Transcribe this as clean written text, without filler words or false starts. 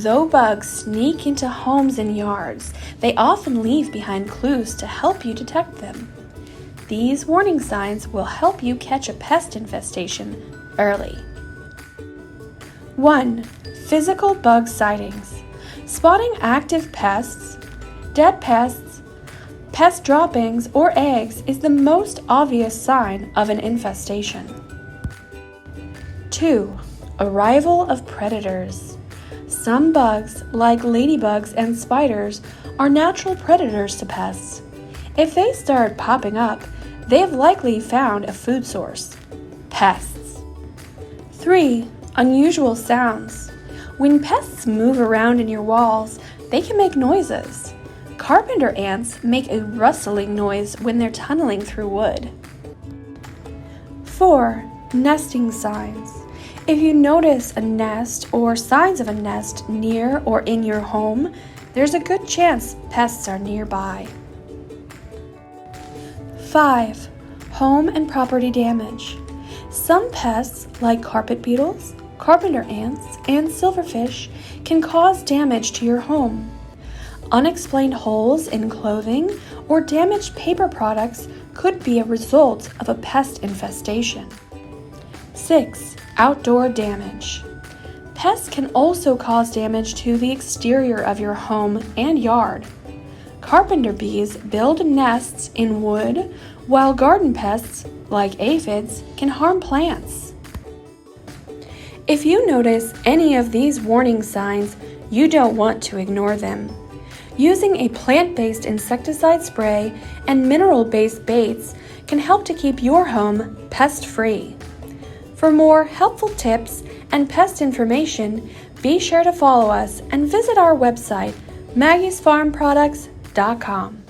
Though bugs sneak into homes and yards, they often leave behind clues to help you detect them. These warning signs will help you catch a pest infestation early. 1. Physical bug sightings. Spotting active pests, dead pests, pest droppings, or eggs is the most obvious sign of an infestation. 2. Arrival of predators. Some bugs, like ladybugs and spiders, are natural predators to pests. If they start popping up, they have likely found a food source. Pests. 3. Unusual sounds. When pests move around in your walls, they can make noises. Carpenter ants make a rustling noise when they're tunneling through wood. 4. Nesting signs. If you notice a nest or signs of a nest near or in your home, there's a good chance pests are nearby. 5. Home and property damage. Some pests, like carpet beetles, carpenter ants, and silverfish, can cause damage to your home. Unexplained holes in clothing or damaged paper products could be a result of a pest infestation. 6. Outdoor damage. Pests can also cause damage to the exterior of your home and yard. Carpenter bees build nests in wood, while garden pests, like aphids, can harm plants. If you notice any of these warning signs, you don't want to ignore them. Using a plant-based insecticide spray and mineral-based baits can help to keep your home pest-free. For more helpful tips and pest information, be sure to follow us and visit our website, maggiesfarmproducts.com.